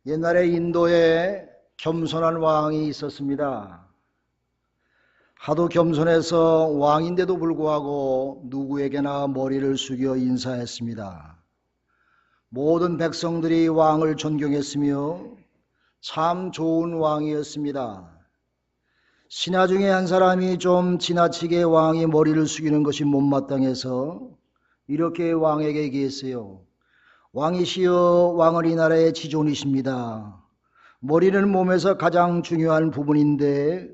옛날에 인도에 겸손한 왕이 있었습니다. 하도 겸손해서 왕인데도 불구하고 누구에게나 머리를 숙여 인사했습니다. 모든 백성들이 왕을 존경했으며 참 좋은 왕이었습니다. 신하 중에 한 사람이 좀 지나치게 왕이 머리를 숙이는 것이 못마땅해서 이렇게 왕에게 얘기했어요. 왕이시여, 왕은 이 나라의 지존이십니다. 머리는 몸에서 가장 중요한 부분인데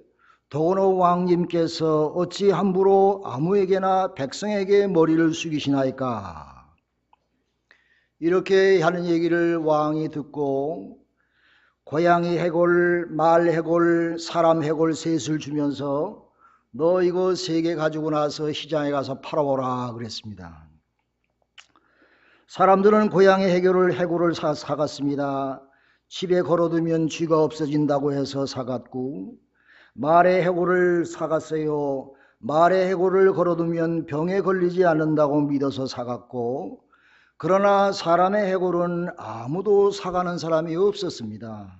더구나 왕님께서 어찌 함부로 아무에게나 백성에게 머리를 숙이시나이까? 이렇게 하는 얘기를 왕이 듣고 고양이 해골, 말 해골, 사람 해골 셋을 주면서 너 이거 3개 가지고 나서 시장에 가서 팔아보라 그랬습니다. 사람들은 고양이 해골을 사갔습니다. 집에 걸어두면 쥐가 없어진다고 해서 사갔고, 말의 해골을 사갔어요. 말의 해골을 걸어두면 병에 걸리지 않는다고 믿어서 사갔고, 그러나 사람의 해골은 아무도 사가는 사람이 없었습니다.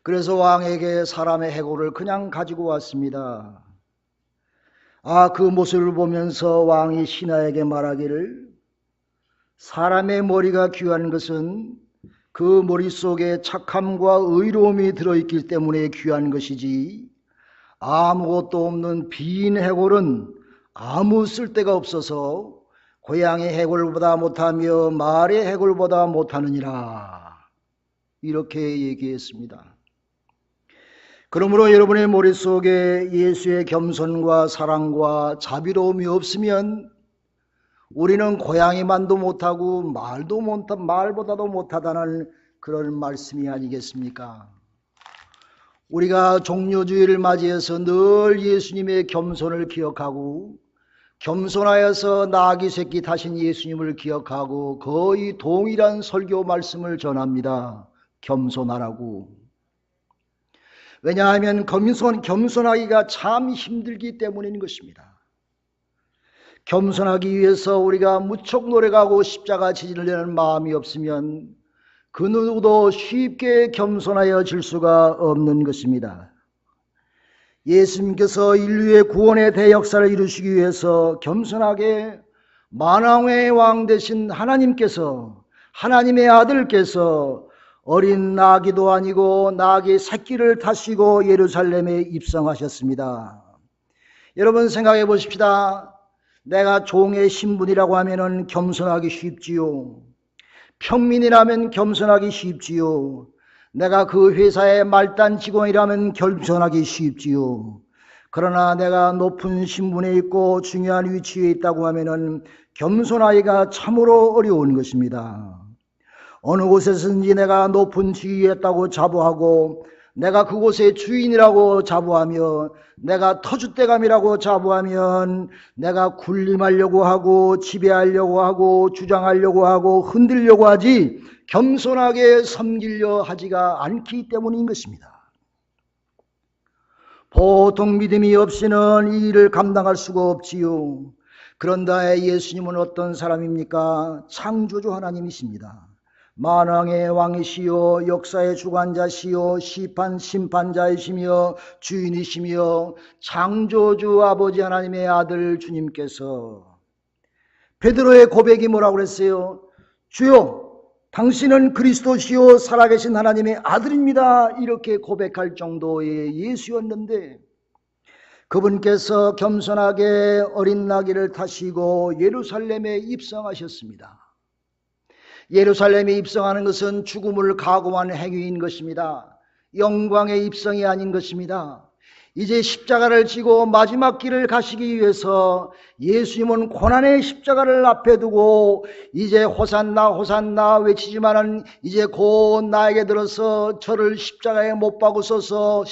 그래서 왕에게 사람의 해골을 그냥 가지고 왔습니다. 그 모습을 보면서 왕이 신하에게 말하기를, 사람의 머리가 귀한 것은 그 머릿속에 착함과 의로움이 들어있기 때문에 귀한 것이지, 아무것도 없는 빈 해골은 아무 쓸데가 없어서 고양이 해골보다 못하며 말의 해골보다 못하느니라. 이렇게 얘기했습니다. 그러므로 여러분의 머릿속에 예수의 겸손과 사랑과 자비로움이 없으면 우리는 고양이만도 못하고 말보다도 못하다는 그런 말씀이 아니겠습니까? 우리가 종료주의를 맞이해서 늘 예수님의 겸손을 기억하고 겸손하여서 나귀 새끼 타신 예수님을 기억하고 거의 동일한 설교 말씀을 전합니다. 겸손하라고. 왜냐하면 겸손하기가 참 힘들기 때문인 것입니다. 겸손하기 위해서 우리가 무척 노력하고 십자가 지지려는 마음이 없으면 그 누구도 쉽게 겸손하여질 수가 없는 것입니다. 예수님께서 인류의 구원의 대역사를 이루시기 위해서 겸손하게 만왕의 왕 되신 하나님께서, 하나님의 아들께서 어린 나귀도 아니고 나귀 새끼를 타시고 예루살렘에 입성하셨습니다. 여러분 생각해 보십시다. 내가 종의 신분이라고 하면 겸손하기 쉽지요. 평민이라면 겸손하기 쉽지요. 내가 그 회사의 말단 직원이라면 겸손하기 쉽지요. 그러나 내가 높은 신분에 있고 중요한 위치에 있다고 하면 겸손하기가 참으로 어려운 것입니다. 어느 곳에서든지 내가 높은 지위에 있다고 자부하고 내가 그곳의 주인이라고 자부하며 내가 터줏대감이라고 자부하면 내가 군림하려고 하고 지배하려고 하고 주장하려고 하고 흔들려고 하지 겸손하게 섬기려 하지가 않기 때문인 것입니다. 보통 믿음이 없이는 이 일을 감당할 수가 없지요. 그런데 예수님은 어떤 사람입니까? 창조주 하나님이십니다. 만왕의 왕이시요 역사의 주관자시요 심판자이시며 주인이시며 창조주 아버지 하나님의 아들 주님께서 베드로의 고백이 뭐라고 그랬어요? 주여, 당신은 그리스도시요 살아계신 하나님의 아들입니다. 이렇게 고백할 정도의 예수였는데 그분께서 겸손하게 어린 나귀를 타시고 예루살렘에 입성하셨습니다. 예루살렘에 입성하는 것은 죽음을 각오한 행위인 것입니다. 영광의 입성이 아닌 것입니다. 이제 십자가를 지고 마지막 길을 가시기 위해서 예수님은 고난의 십자가를 앞에 두고 이제 호산나 호산나 외치지만은 이제 곧 나에게 들어서 저를 십자가에 못 박으소서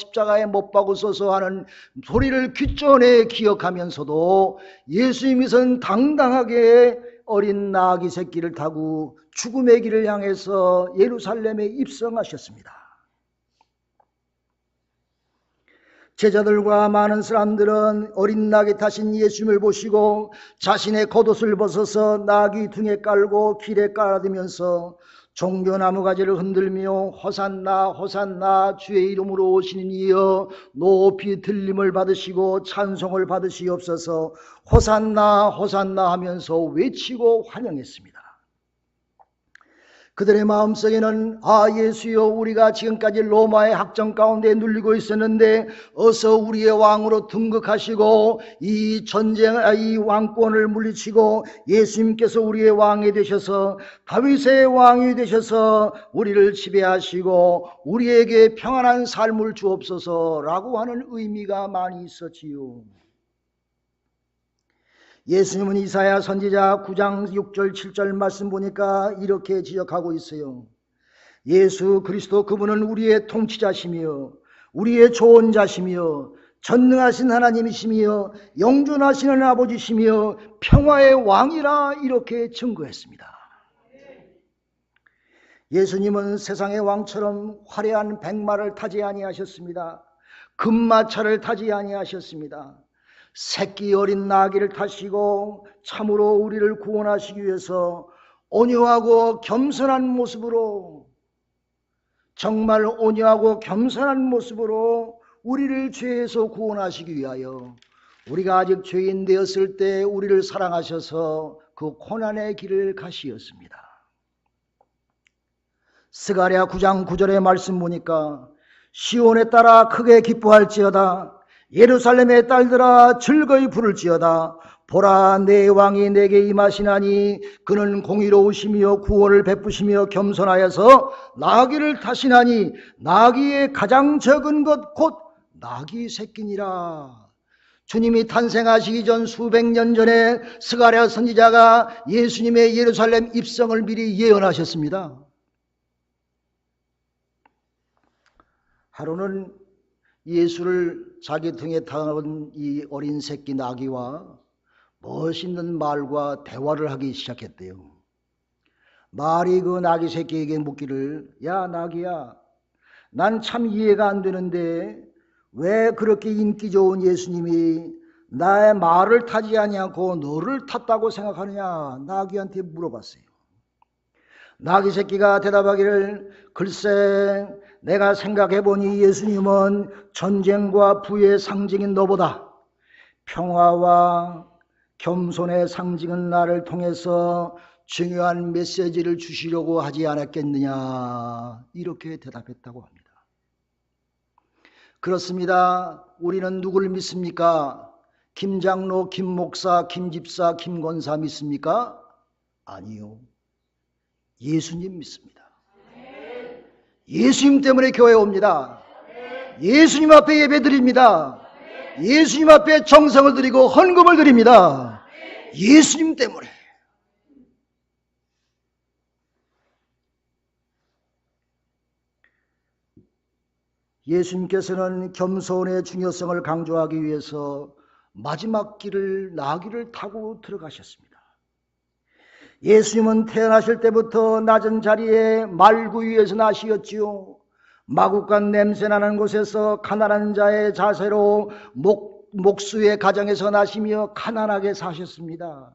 하는 소리를 귓전에 기억하면서도 예수님께서는 당당하게 어린 나귀 새끼를 타고 죽음의 길을 향해서 예루살렘에 입성하셨습니다. 제자들과 많은 사람들은 어린 낙에 타신 예수님을 보시고 자신의 겉옷을 벗어서 낙이 등에 깔고 길에 깔아두면서 종려나무 가지를 흔들며 호산나 호산나 주의 이름으로 오시는 이여 높이 들림을 받으시고 찬송을 받으시옵소서 호산나 호산나 하면서 외치고 환영했습니다. 그들의 마음속에는 예수여, 우리가 지금까지 로마의 학정 가운데 눌리고 있었는데 어서 우리의 왕으로 등극하시고 이 왕권을 물리치고 예수님께서 우리의 왕이 되셔서 다윗의 왕이 되셔서 우리를 지배하시고 우리에게 평안한 삶을 주옵소서라고 하는 의미가 많이 있었지요. 예수님은 이사야 선지자 9장 6절 7절 말씀 보니까 이렇게 지적하고 있어요. 예수 그리스도 그분은 우리의 통치자시며 우리의 조언자시며 전능하신 하나님이시며 영존하시는 아버지시며 평화의 왕이라 이렇게 증거했습니다. 예수님은 세상의 왕처럼 화려한 백마를 타지 아니하셨습니다. 금마차를 타지 아니하셨습니다. 새끼 어린 나귀를 타시고 참으로 우리를 구원하시기 위해서 온유하고 겸손한 모습으로, 정말 온유하고 겸손한 모습으로 우리를 죄에서 구원하시기 위하여 우리가 아직 죄인 되었을 때 우리를 사랑하셔서 그 고난의 길을 가시었습니다. 스가랴 9장 9절의 말씀 보니까 시온에 따라 크게 기뻐할지어다 예루살렘의 딸들아 즐거이 부를지어다 보라 내 왕이 내게 임하시나니 그는 공의로우시며 구원을 베푸시며 겸손하여서 나귀를 타시나니 나귀의 가장 적은 것 곧 나귀 새끼니라. 주님이 탄생하시기 전 수백 년 전에 스가랴 선지자가 예수님의 예루살렘 입성을 미리 예언하셨습니다. 하루는 예수를 자기 등에 타는 이 어린 새끼 나귀와 멋있는 말과 대화를 하기 시작했대요. 말이 그 나귀 새끼에게 묻기를, 야 나귀야, 난 참 이해가 안 되는데 왜 그렇게 인기 좋은 예수님이 나의 말을 타지 아니하고 너를 탔다고 생각하느냐 나귀한테 물어봤어요. 나귀 새끼가 대답하기를, 글쎄 내가 생각해보니 예수님은 전쟁과 부의 상징인 너보다 평화와 겸손의 상징은 나를 통해서 중요한 메시지를 주시려고 하지 않았겠느냐 이렇게 대답했다고 합니다. 그렇습니다. 우리는 누구를 믿습니까? 김 장로, 김 목사, 김 집사, 김 권사 믿습니까? 아니요. 예수님 믿습니다. 예수님 때문에 교회에 옵니다. 예수님 앞에 예배 드립니다. 예수님 앞에 정성을 드리고 헌금을 드립니다. 예수님 때문에. 예수님께서는 겸손의 중요성을 강조하기 위해서 마지막 길을 나귀를 타고 들어가셨습니다. 예수님은 태어나실 때부터 낮은 자리에 말구 위에서 나시었지요. 마구간 냄새나는 곳에서 가난한 자의 자세로 목수의 가정에서 나시며 가난하게 사셨습니다.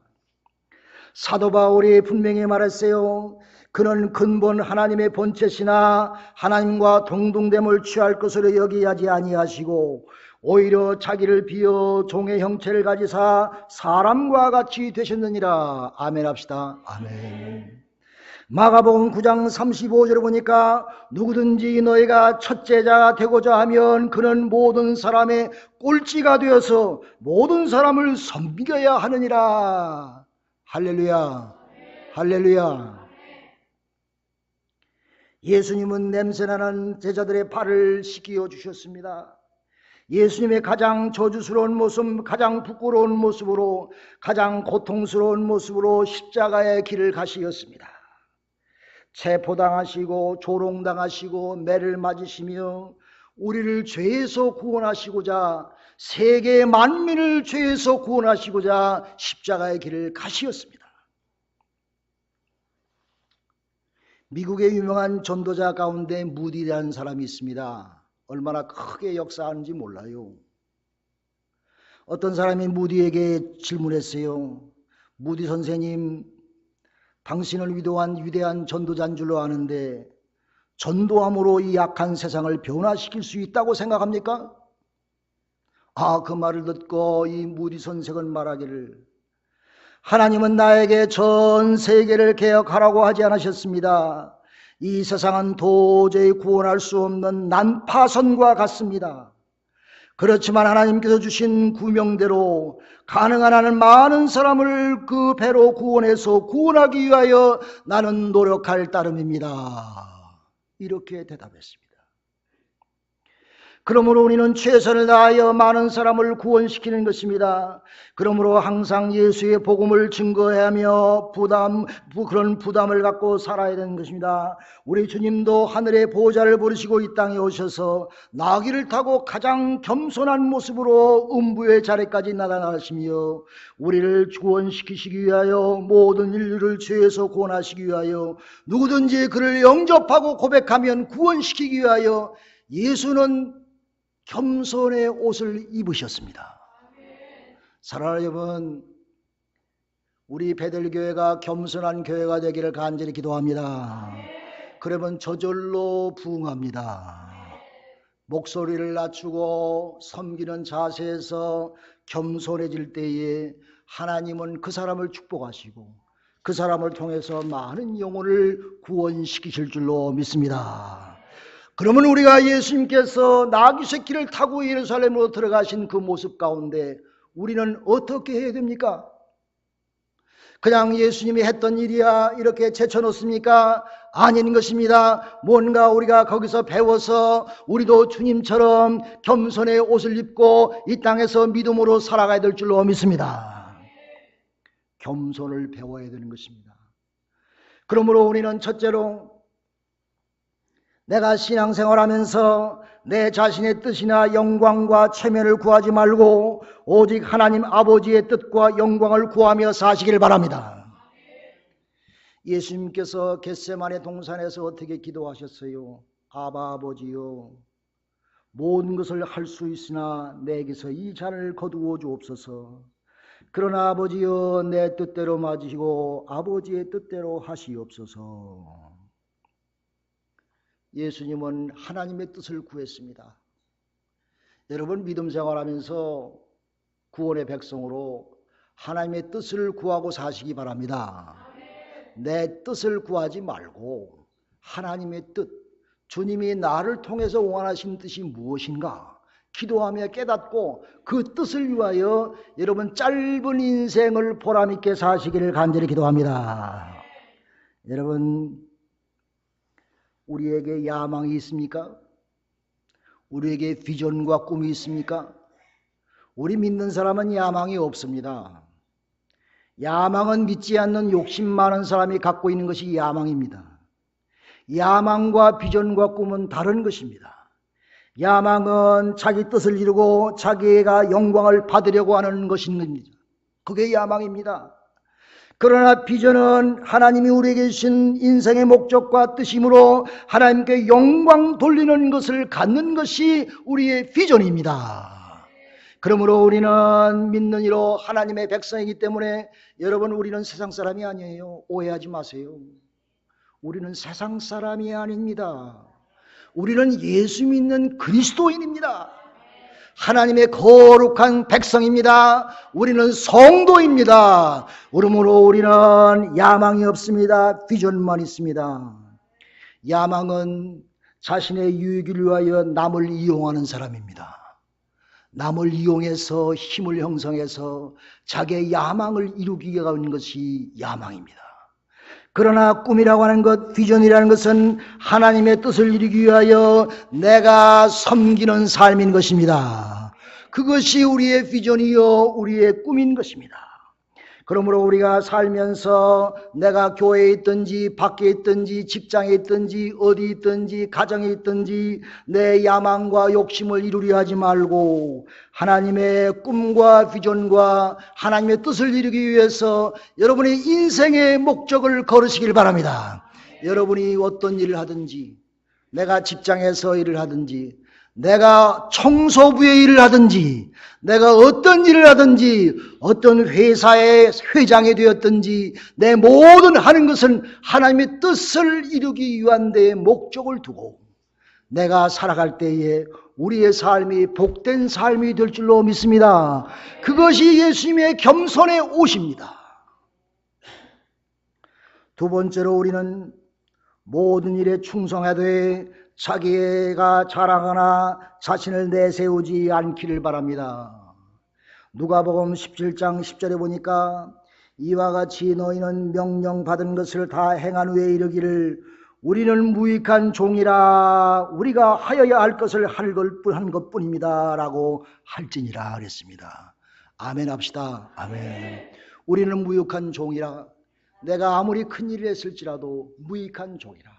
사도 바울이 분명히 말했어요. 그는 근본 하나님의 본체시나 하나님과 동등됨을 취할 것으로 여기지 아니하시고 오히려 자기를 비어 종의 형체를 가지사 사람과 같이 되셨느니라. 아멘 합시다. 아멘. 마가복음 9장 35절을 보니까 누구든지 너희가 첫째자 되고자 하면 그는 모든 사람의 꼴찌가 되어서 모든 사람을 섬겨야 하느니라. 할렐루야. 할렐루야. 예수님은 냄새나는 제자들의 발을 씻겨 주셨습니다. 예수님의 가장 저주스러운 모습, 가장 부끄러운 모습으로, 가장 고통스러운 모습으로 십자가의 길을 가시었습니다. 체포당하시고 조롱당하시고 매를 맞으시며 우리를 죄에서 구원하시고자, 세계 만민을 죄에서 구원하시고자 십자가의 길을 가시었습니다. 미국의 유명한 전도자 가운데 무디라는 사람이 있습니다. 얼마나 크게 역사하는지 몰라요. 어떤 사람이 무디에게 질문했어요. 무디 선생님, 당신을 위대한 전도자인 줄로 아는데 전도함으로 이 약한 세상을 변화시킬 수 있다고 생각합니까? 그 말을 듣고 이 무디 선생은 말하기를, 하나님은 나에게 전 세계를 개혁하라고 하지 않으셨습니다. 이 세상은 도저히 구원할 수 없는 난파선과 같습니다. 그렇지만 하나님께서 주신 구명대로 가능한 한 많은 사람을 그 배로 구원해서 구원하기 위하여 나는 노력할 따름입니다. 이렇게 대답했습니다. 그러므로 우리는 최선을 다하여 많은 사람을 구원시키는 것입니다. 그러므로 항상 예수의 복음을 증거해야 하며 그런 부담을 갖고 살아야 되는 것입니다. 우리 주님도 하늘의 보좌를 부르시고 이 땅에 오셔서 나귀를 타고 가장 겸손한 모습으로 음부의 자리까지 나타나시며 우리를 구원시키시기 위하여 모든 인류를 죄에서 구원하시기 위하여 누구든지 그를 영접하고 고백하면 구원시키기 위하여 예수는 겸손의 옷을 입으셨습니다. 사랑하는 여러분, 우리 베들교회가 겸손한 교회가 되기를 간절히 기도합니다. 그러면 저절로 부응합니다. 목소리를 낮추고 섬기는 자세에서 겸손해질 때에 하나님은 그 사람을 축복하시고 그 사람을 통해서 많은 영혼을 구원시키실 줄로 믿습니다. 그러면 우리가 예수님께서 나귀 새끼를 타고 예루살렘으로 들어가신 그 모습 가운데 우리는 어떻게 해야 됩니까? 그냥 예수님이 했던 일이야 이렇게 제쳐놓습니까? 아닌 것입니다. 뭔가 우리가 거기서 배워서 우리도 주님처럼 겸손의 옷을 입고 이 땅에서 믿음으로 살아가야 될 줄로 믿습니다. 겸손을 배워야 되는 것입니다. 그러므로 우리는 첫째로 내가 신앙생활하면서 내 자신의 뜻이나 영광과 체면을 구하지 말고 오직 하나님 아버지의 뜻과 영광을 구하며 사시길 바랍니다. 예수님께서 겟세마네 동산에서 어떻게 기도하셨어요? 아바 아버지요, 모든 것을 할 수 있으나 내게서 이 잔을 거두어 주옵소서. 그러나 아버지여, 내 뜻대로 마시고 아버지의 뜻대로 하시옵소서. 예수님은 하나님의 뜻을 구했습니다. 여러분, 믿음 생활하면서 구원의 백성으로 하나님의 뜻을 구하고 사시기 바랍니다. 내 뜻을 구하지 말고 하나님의 뜻, 주님이 나를 통해서 원하신 뜻이 무엇인가 기도하며 깨닫고 그 뜻을 위하여 여러분 짧은 인생을 보람있게 사시기를 간절히 기도합니다. 여러분, 우리에게 야망이 있습니까? 우리에게 비전과 꿈이 있습니까? 우리 믿는 사람은 야망이 없습니다. 야망은 믿지 않는 욕심 많은 사람이 갖고 있는 것이 야망입니다. 야망과 비전과 꿈은 다른 것입니다. 야망은 자기 뜻을 이루고 자기가 영광을 받으려고 하는 것입니다. 그게 야망입니다. 그러나 비전은 하나님이 우리에게 주신 인생의 목적과 뜻이므로 하나님께 영광 돌리는 것을 갖는 것이 우리의 비전입니다. 그러므로 우리는 믿는 이로 하나님의 백성이기 때문에 여러분, 우리는 세상 사람이 아니에요. 오해하지 마세요. 우리는 세상 사람이 아닙니다. 우리는 예수 믿는 그리스도인입니다. 하나님의 거룩한 백성입니다. 우리는 성도입니다. 그러므로 우리는 야망이 없습니다. 비전만 있습니다. 야망은 자신의 유익을 위하여 남을 이용하는 사람입니다. 남을 이용해서 힘을 형성해서 자기의 야망을 이루기 위해 가는 것이 야망입니다. 그러나 꿈이라고 하는 것, 비전이라는 것은 하나님의 뜻을 이루기 위하여 내가 섬기는 삶인 것입니다. 그것이 우리의 비전이요 우리의 꿈인 것입니다. 그러므로 우리가 살면서 내가 교회에 있든지 밖에 있든지 직장에 있든지 어디 있든지 가정에 있든지 내 야망과 욕심을 이루려 하지 말고 하나님의 꿈과 비전과 하나님의 뜻을 이루기 위해서 여러분의 인생의 목적을 걸으시길 바랍니다. 여러분이 어떤 일을 하든지, 내가 직장에서 일을 하든지, 내가 청소부의 일을 하든지 내가 어떤 일을 하든지 어떤 회사의 회장이 되었든지 내 모든 하는 것은 하나님의 뜻을 이루기 위한 데에 목적을 두고 내가 살아갈 때에 우리의 삶이 복된 삶이 될 줄로 믿습니다. 그것이 예수님의 겸손의 옷입니다. 두 번째로 우리는 모든 일에 충성하되 자기가 자랑하나 자신을 내세우지 않기를 바랍니다. 누가복음 17장 10절에 보니까 이와 같이 너희는 명령받은 것을 다 행한 후에 이르기를 우리는 무익한 종이라 우리가 하여야 할 것을 한 것뿐입니다 라고 할지니라 그랬습니다. 아멘 합시다. 아멘. 우리는 무익한 종이라. 내가 아무리 큰 일을 했을지라도 무익한 종이라.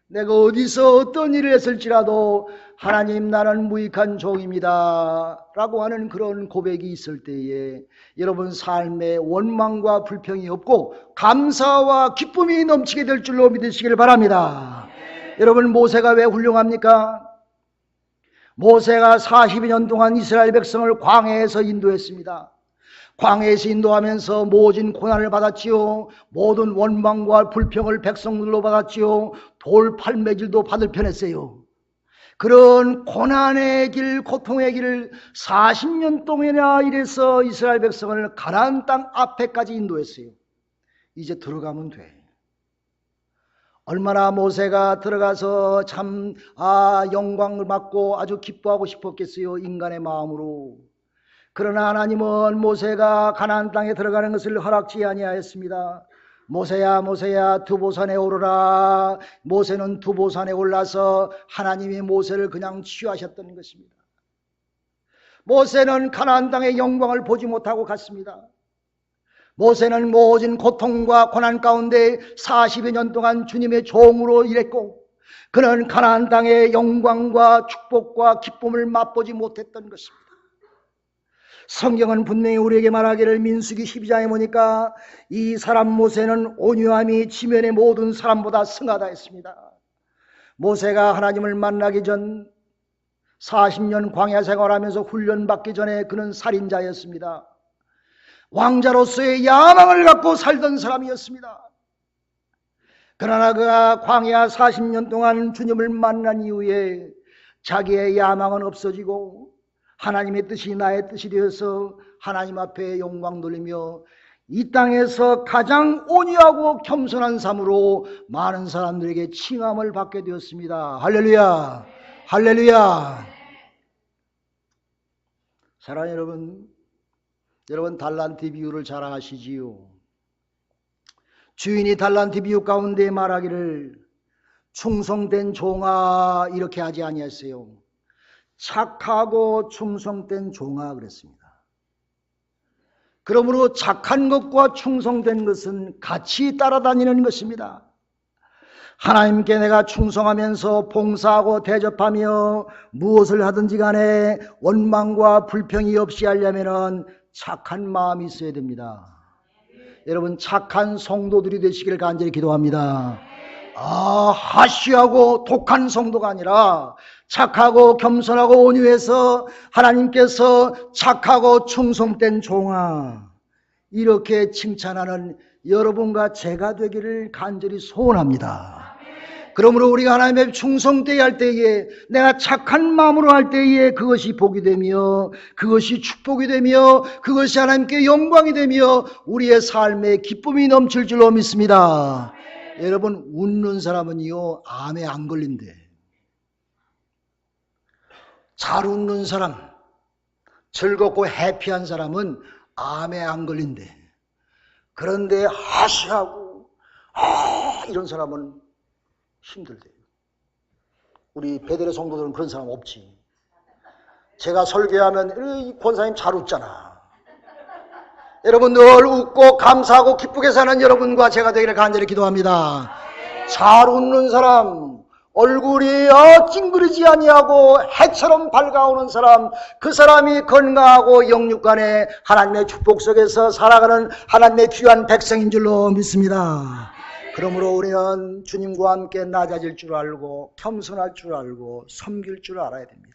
내가 어디서 어떤 일을 했을지라도 하나님 나는 무익한 종입니다 라고 하는 그런 고백이 있을 때에 여러분 삶에 원망과 불평이 없고 감사와 기쁨이 넘치게 될 줄로 믿으시길 바랍니다. 여러분 모세가 왜 훌륭합니까? 모세가 42년 동안 이스라엘 백성을 광야에서 인도했습니다. 광야에서 인도하면서 모진 고난을 받았지요. 모든 원망과 불평을 백성들로 받았지요. 돌팔매질도 받을 뻔했어요. 그런 고난의 길, 고통의 길을 40년 동안이나 일해서 이스라엘 백성을 가나안 땅 앞에까지 인도했어요. 이제 들어가면 돼. 얼마나 모세가 들어가서 참 영광을 받고 아주 기뻐하고 싶었겠어요. 인간의 마음으로. 그러나 하나님은 모세가 가나안 땅에 들어가는 것을 허락지 아니하였습니다. 모세야 모세야 두보산에 오르라. 모세는 두보산에 올라서 하나님이 모세를 그냥 취하셨던 것입니다. 모세는 가나안 땅의 영광을 보지 못하고 갔습니다. 모세는 모진 고통과 고난 가운데 40여 년 동안 주님의 종으로 일했고 그는 가나안 땅의 영광과 축복과 기쁨을 맛보지 못했던 것입니다. 성경은 분명히 우리에게 말하기를 민수기 12장에 보니까 이 사람 모세는 온유함이 지면의 모든 사람보다 승하다 했습니다. 모세가 하나님을 만나기 전 40년 광야 생활하면서 훈련받기 전에 그는 살인자였습니다. 왕자로서의 야망을 갖고 살던 사람이었습니다. 그러나 그가 광야 40년 동안 주님을 만난 이후에 자기의 야망은 없어지고 하나님의 뜻이 나의 뜻이 되어서 하나님 앞에 영광 돌리며 이 땅에서 가장 온유하고 겸손한 삶으로 많은 사람들에게 칭함을 받게 되었습니다. 할렐루야, 할렐루야. 사랑하는 여러분 달란트 비유를 잘 아시지요? 주인이 달란트 비유 가운데 말하기를 충성된 종아 이렇게 하지 아니했어요. 착하고 충성된 종아 그랬습니다. 그러므로 착한 것과 충성된 것은 같이 따라다니는 것입니다. 하나님께 내가 충성하면서 봉사하고 대접하며 무엇을 하든지 간에 원망과 불평이 없이 하려면 착한 마음이 있어야 됩니다. 여러분 착한 성도들이 되시기를 간절히 기도합니다. 하시하고 독한 성도가 아니라 착하고 겸손하고 온유해서 하나님께서 착하고 충성된 종아 이렇게 칭찬하는 여러분과 제가 되기를 간절히 소원합니다. 그러므로 우리가 하나님의 충성되어야 할 때에 내가 착한 마음으로 할 때에 그것이 복이 되며 그것이 축복이 되며 그것이 하나님께 영광이 되며 우리의 삶에 기쁨이 넘칠 줄로 믿습니다. 여러분 웃는 사람은요 암에 안 걸린대. 잘 웃는 사람, 즐겁고 해피한 사람은 암에 안 걸린대. 그런데 하시하고 이런 사람은 힘들대요. 우리 베델의 성도들은 그런 사람 없지. 제가 설교하면 이 권사님 잘 웃잖아. 여러분 늘 웃고 감사하고 기쁘게 사는 여러분과 제가 되기를 간절히 기도합니다. 잘 웃는 사람, 얼굴이 찡그리지 아니하고 해처럼 밝아오는 사람, 그 사람이 건강하고 영육간에 하나님의 축복 속에서 살아가는 하나님의 귀한 백성인 줄로 믿습니다. 그러므로 우리는 주님과 함께 낮아질 줄 알고 겸손할 줄 알고 섬길 줄 알아야 됩니다.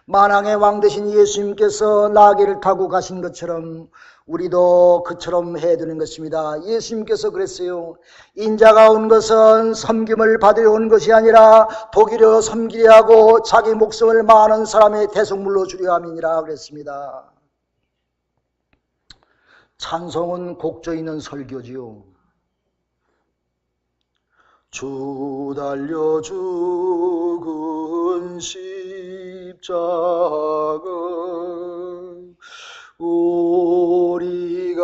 만왕의 왕 되신 예수님께서 나귀를 타고 가신 것처럼 우리도 그처럼 해야 되는 것입니다. 예수님께서 그랬어요. 인자가 온 것은 섬김을 받으려 온 것이 아니라 도기려 섬기려 하고 자기 목숨을 많은 사람의 대속물로 주려 함이니라 그랬습니다. 찬송은 곡조 있는 설교지요. 주 달려 죽은 십자가 우리가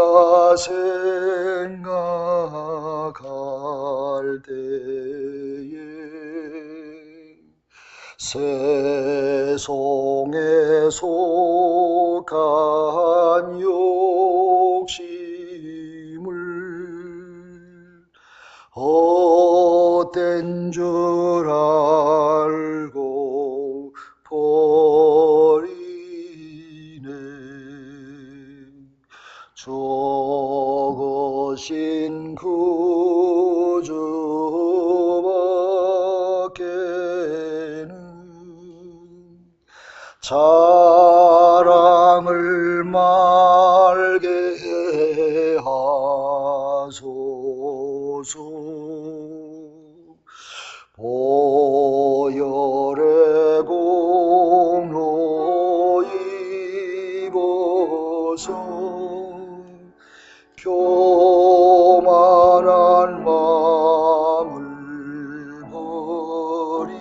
생각할 때에 세속에 속한 욕심을 헛된 줄 알고 버리네. 적으신 구주밖에는 자랑을 말게 하소서. 보혈의 공로 입어서 교만한 마음을 버리네.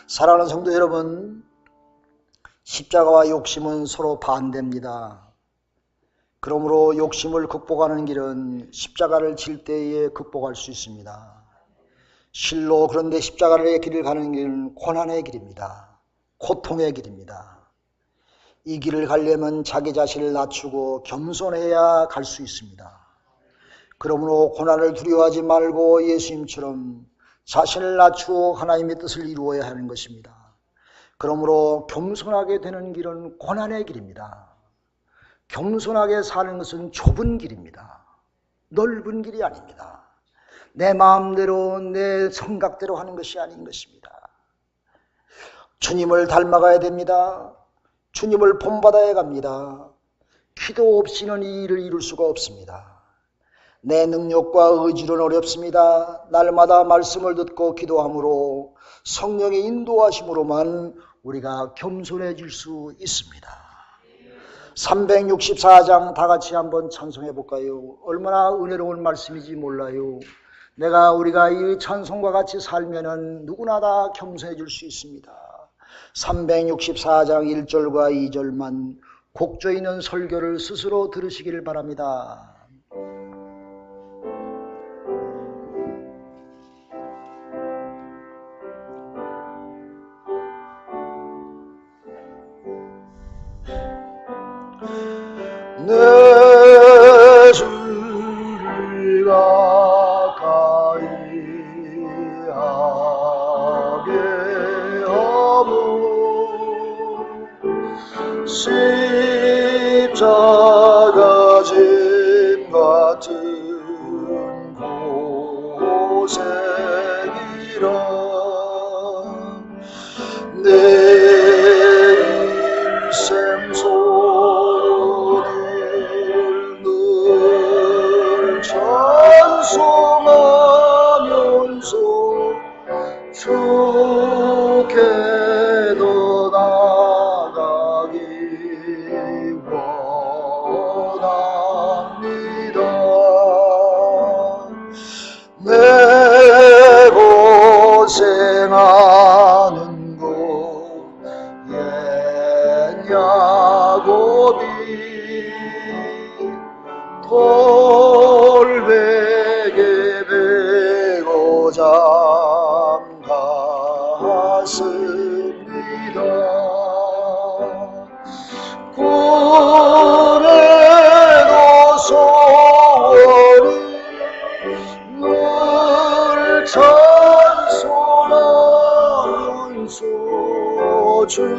사랑하는 성도 여러분, 십자가와 욕심은 서로 반대입니다. 그러므로 욕심을 극복하는 길은 십자가를 질 때에 극복할 수 있습니다. 실로 그런데 십자가의 길을 가는 길은 고난의 길입니다. 고통의 길입니다. 이 길을 가려면 자기 자신을 낮추고 겸손해야 갈 수 있습니다. 그러므로 고난을 두려워하지 말고 예수님처럼 자신을 낮추고 하나님의 뜻을 이루어야 하는 것입니다. 그러므로 겸손하게 되는 길은 고난의 길입니다. 겸손하게 사는 것은 좁은 길입니다. 넓은 길이 아닙니다. 내 마음대로 내 생각대로 하는 것이 아닌 것입니다. 주님을 닮아가야 됩니다. 주님을 본받아야 갑니다. 기도 없이는 이 일을 이룰 수가 없습니다. 내 능력과 의지로는 어렵습니다. 날마다 말씀을 듣고 기도함으로 성령의 인도하심으로만 우리가 겸손해질 수 있습니다. 364장 다 같이 한번 찬송해 볼까요? 얼마나 은혜로운 말씀인지 몰라요. 우리가 이 찬송과 같이 살면은 누구나 다 겸손해질 수 있습니다. 364장 1절과 2절만 곡조 있는 설교를 스스로 들으시기를 바랍니다. 내 주를 가까이 하게 하고 십자가 짐 같은 고생이라 내 일생 소원을 늘 찬송하면서 주께로 나가기 원합니다. 내 고생하는 것 옛 야곱이 돌베개 베고 잠갔습니다. 그래도 소원이 늘 찬송하면서 주께로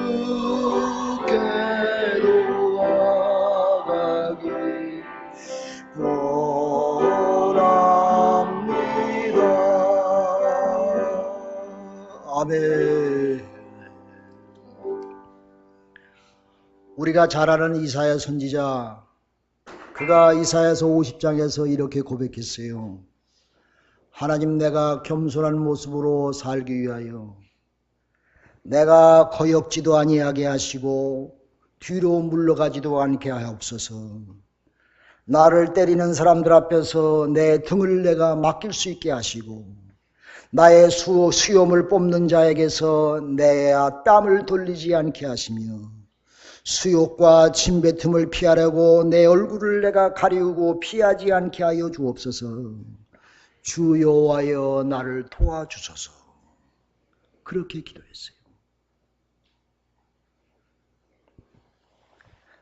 나가기 아멘. 우리가 잘 아는 이사야 선지자, 그가 이사야서 50장에서 이렇게 고백했어요. 하나님, 내가 겸손한 모습으로 살기 위하여 내가 거역지도 아니하게 하시고 뒤로 물러가지도 않게 하옵소서. 나를 때리는 사람들 앞에서 내 등을 내가 맡길 수 있게 하시고 나의 수염을 뽑는 자에게서 내 땀을 돌리지 않게 하시며 수욕과 침뱉음을 피하려고 내 얼굴을 내가 가리우고 피하지 않게 하여 주옵소서. 주 여호와여, 나를 도와주소서. 그렇게 기도했어요.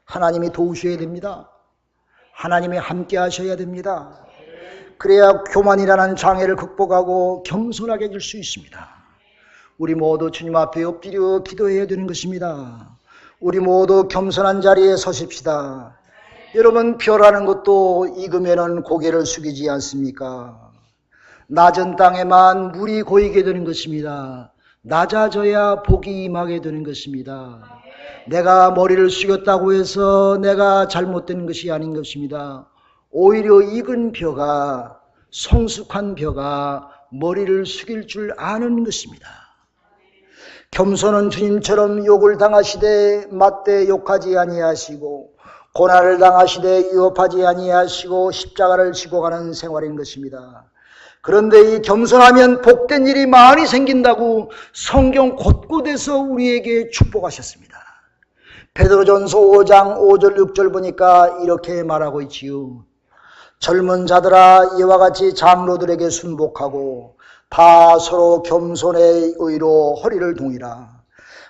하나님이 도우셔야 됩니다. 하나님이 함께 하셔야 됩니다. 그래야 교만이라는 장애를 극복하고 겸손하게 해줄 수 있습니다. 우리 모두 주님 앞에 엎드려 기도해야 되는 것입니다. 우리 모두 겸손한 자리에 서십시다. 여러분, 벼라는 것도 익으면 고개를 숙이지 않습니까? 낮은 땅에만 물이 고이게 되는 것입니다. 낮아져야 복이 임하게 되는 것입니다. 내가 머리를 숙였다고 해서 내가 잘못된 것이 아닌 것입니다. 오히려 익은 벼가, 성숙한 벼가 머리를 숙일 줄 아는 것입니다. 겸손은 주님처럼 욕을 당하시되 맞대 욕하지 아니하시고 고난을 당하시되 위협하지 아니하시고 십자가를 지고 가는 생활인 것입니다. 그런데 이 겸손하면 복된 일이 많이 생긴다고 성경 곳곳에서 우리에게 축복하셨습니다. 베드로전서 5장 5절 6절 보니까 이렇게 말하고 있지요. 젊은 자들아, 이와 같이 장로들에게 순복하고 다 서로 겸손의 의로 허리를 동이라.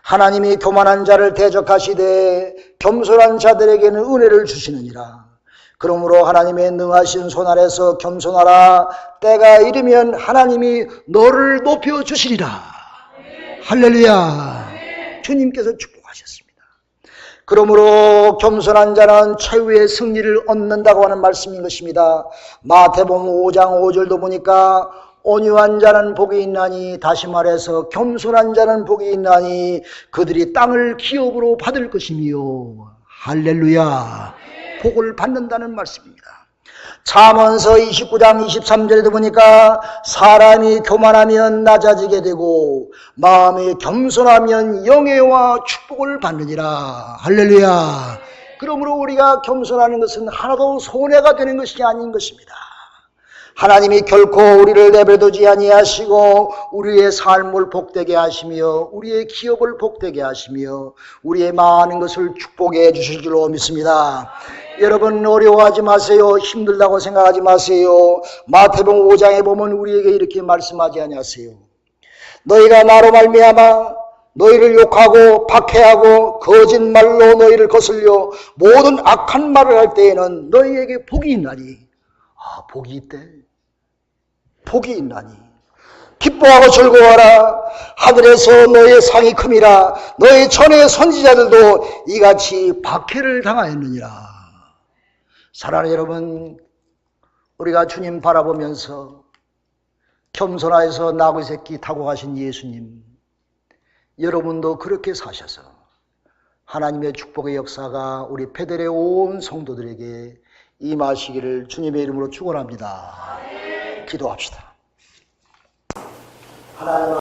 하나님이 교만한 자를 대적하시되 겸손한 자들에게는 은혜를 주시느니라. 그러므로 하나님의 능하신 손 아래서 겸손하라. 때가 이르면 하나님이 너를 높여주시리라. 할렐루야. 주님께서 축복하셨습니다. 그러므로 겸손한 자는 최후의 승리를 얻는다고 하는 말씀인 것입니다. 마태복음 5장 5절도 보니까 온유한 자는 복이 있나니, 다시 말해서 겸손한 자는 복이 있나니 그들이 땅을 기업으로 받을 것이며, 할렐루야, 복을 받는다는 말씀입니다. 잠언서 29장 23절에도 보니까 사람이 교만하면 낮아지게 되고 마음이 겸손하면 영예와 축복을 받느니라. 할렐루야. 그러므로 우리가 겸손하는 것은 하나도 손해가 되는 것이 아닌 것입니다. 하나님이 결코 우리를 내버려두지 아니하시고 우리의 삶을 복되게 하시며 우리의 기업을 복되게 하시며 우리의 많은 것을 축복해 주실 줄로 믿습니다. 여러분, 어려워하지 마세요. 힘들다고 생각하지 마세요. 마태복음 5장에 보면 우리에게 이렇게 말씀하지 아니하세요. 너희가 나로 말미암아 너희를 욕하고 박해하고 거짓말로 너희를 거슬려 모든 악한 말을 할 때에는 너희에게 복이 있나니. 복이 있대. 복이 있나니. 기뻐하고 즐거워하라. 하늘에서 너의 상이 큼이라. 너의 전의 선지자들도 이같이 박해를 당하였느니라. 사랑하는 여러분, 우리가 주님 바라보면서 겸손하여서 나귀 새끼 타고 가신 예수님, 여러분도 그렇게 사셔서 하나님의 축복의 역사가 우리 베델의 온 성도들에게 임하시기를 주님의 이름으로 축원합니다. 기도합시다. 하나님